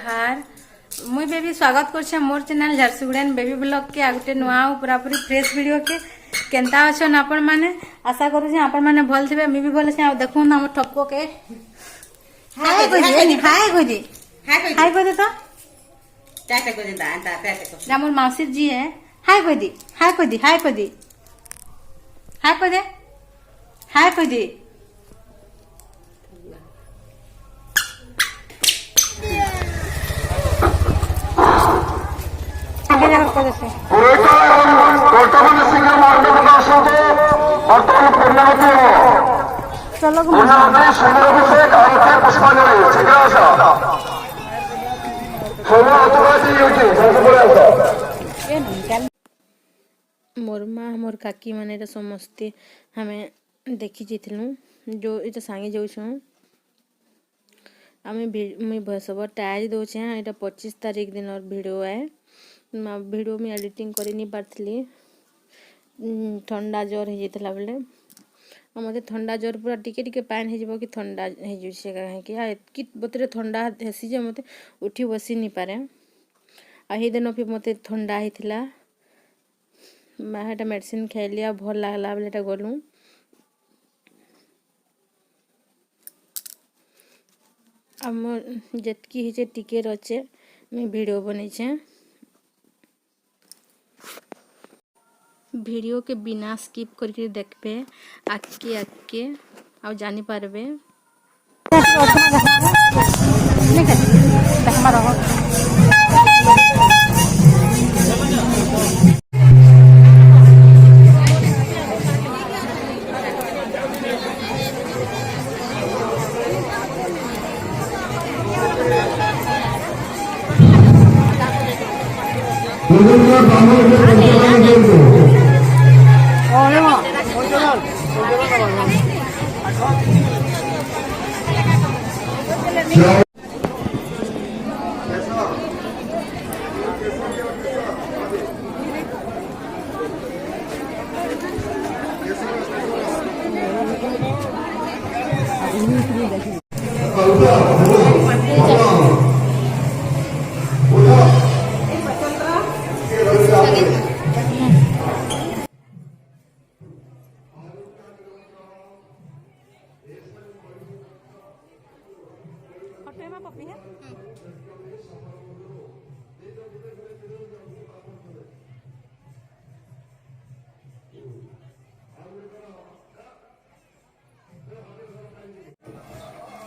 जोहार मुई बेबी स्वागत करछे मोर चैनल झारसुगुड़ान बेबी ब्लॉग के आगुटे नुआ पूरा पूरी फ्रेश वीडियो के केनता अछन आपण माने आशा करू जे आपण माने भल थिबे मी भी भल छै आ देखु हम ठप्पो के हाय गोदी हाय गोदी हाय गोदी तो टाटा गोदी दा टाटा को ना मोर मौसी जी है हाय गोदी हाय गोदी हाय गोदी हाय गोदी हाय गोदी मोर माँ मोर काकी मैंने समस्ते हमें देखी जाइलु जो ये सांगे जाऊँ आम सब टायर दौचे यहाँ 25 तारीख दिन और वीडियो है वीडियो में एडिटिंग कर नहीं पार्थिली ठंडा ज्वर हो जाता बेले मत ठंडा ज्वर पूरा टिके टिके पान हो कि ठंडा कहीं बतरे ठंडा हेसी जे मत उठी बसी नहीं पारे आई दिन भी मत ठंडा होता मैं मेडिसिन खाइली भल लगला बेले गलु आम जितकी हे टिके रचे मैं वीडियो बनईचे वीडियो के बिना स्किप करके देखबे आके आके आ जानी पारबे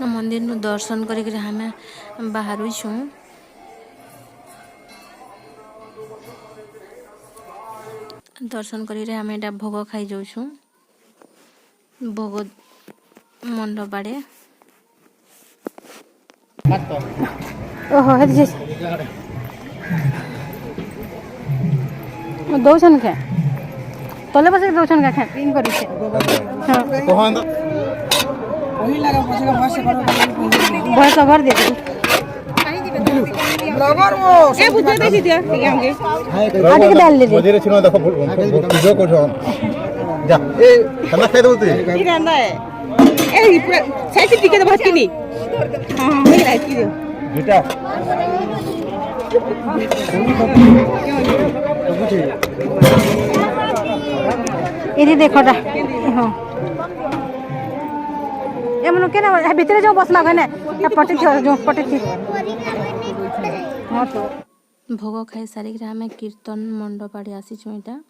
मंदिर नु दर्शन करके हमें बाहर छू दर्शन कर हमें भोग खाई जाऊँ भोग मंडप आड़े ओहो दौन क्या तले बस दौन क्या खाइन कर भर भर दे ए बुझे दे दिया हमके आटे के डाल दे मजे रे छिनो देखो जो को जा ए खाना खाई दउते की रंदा है ए पूरा सही टिके दे भात किनी हां मैं लाइट की दे बेटा इदी देखो दा हां ए मनो के ना भीतर जो बसला गने पटे जो पटे थी हां तो भोग खाई सारी हमें कीर्तन मंडप आड़े आसी छुईटा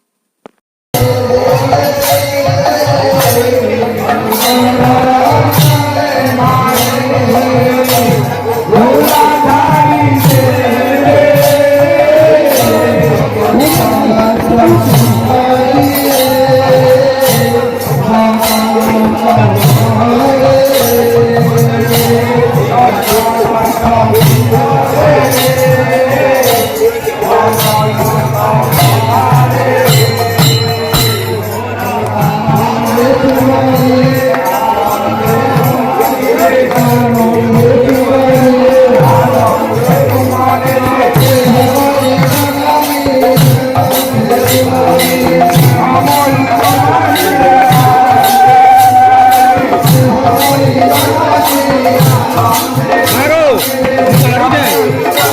Claro,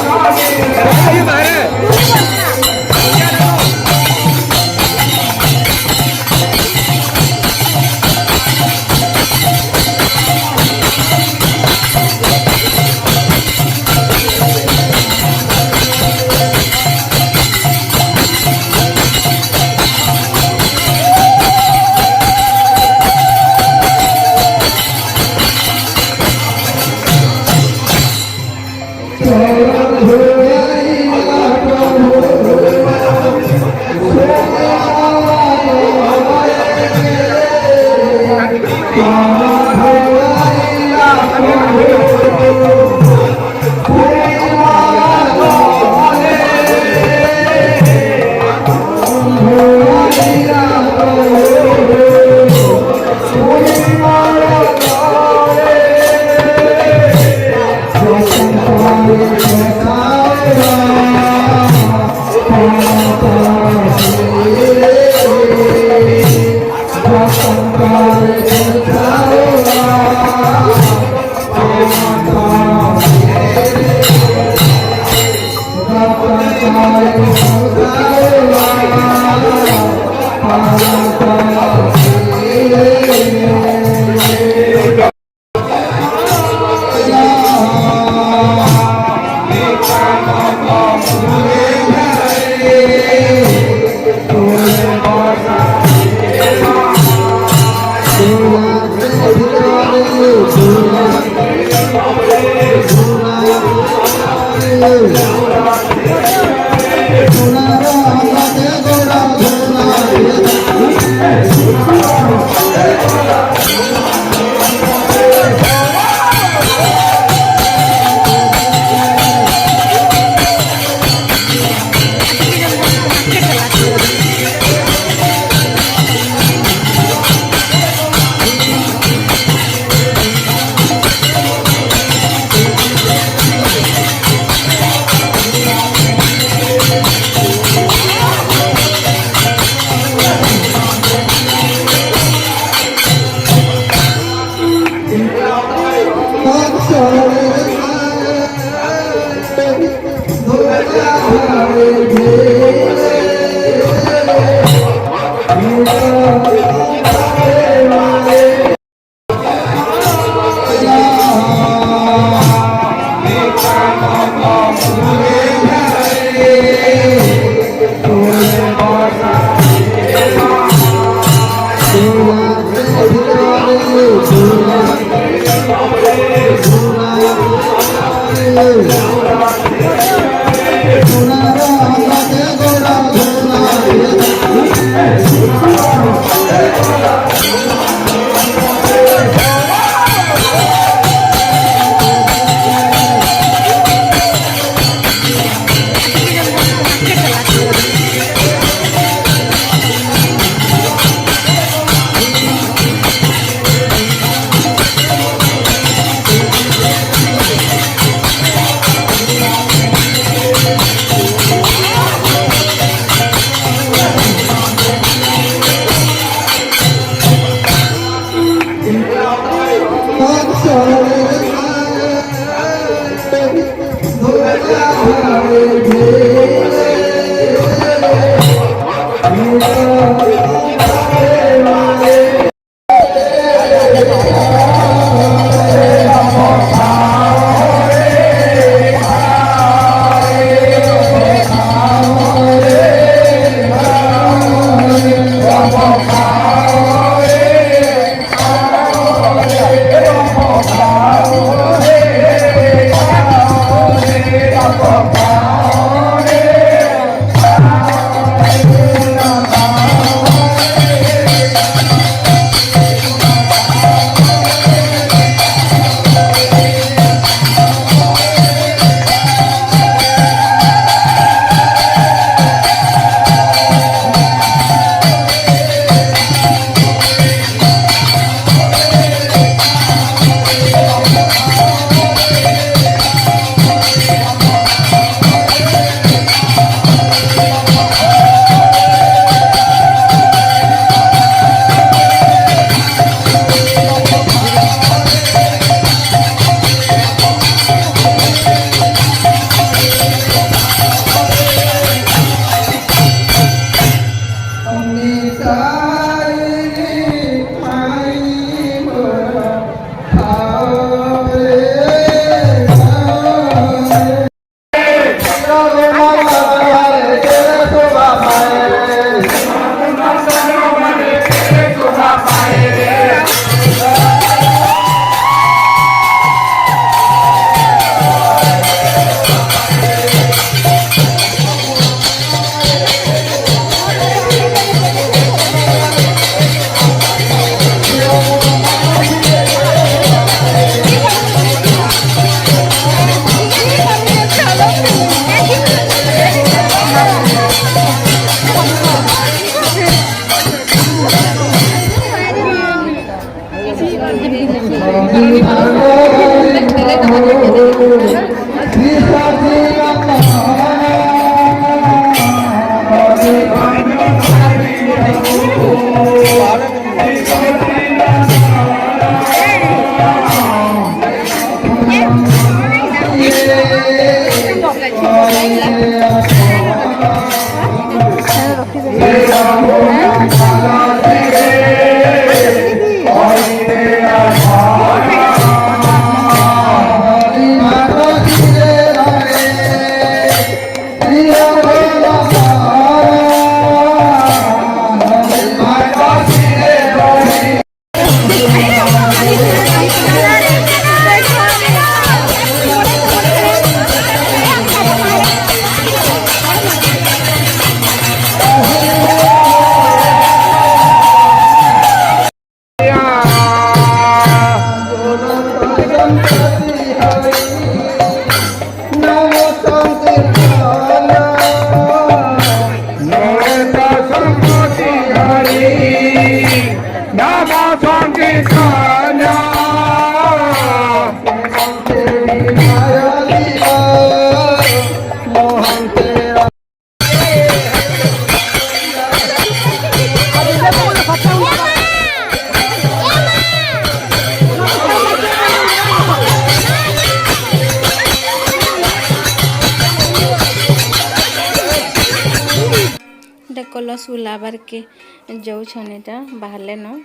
कलश उलाबार के जाऊन एटा बाहरले न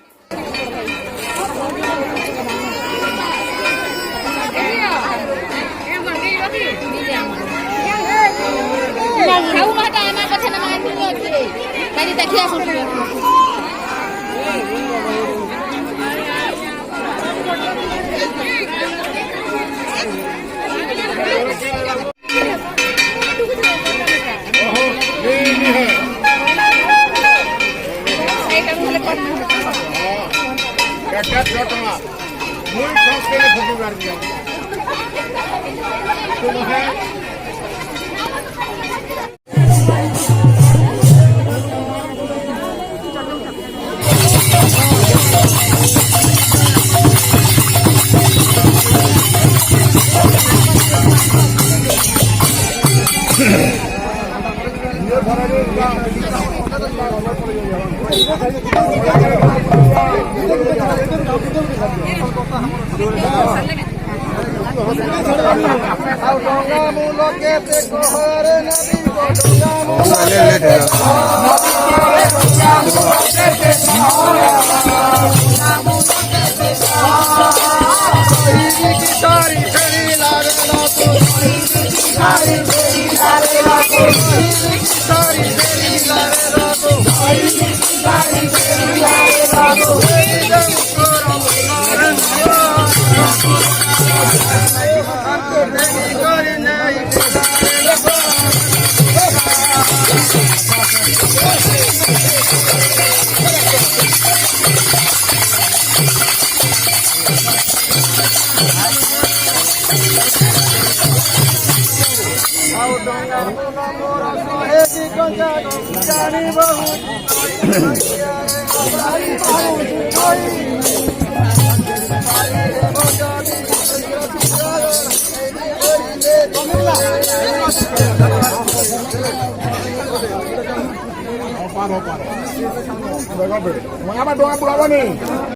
Mengapa doa pulau ni?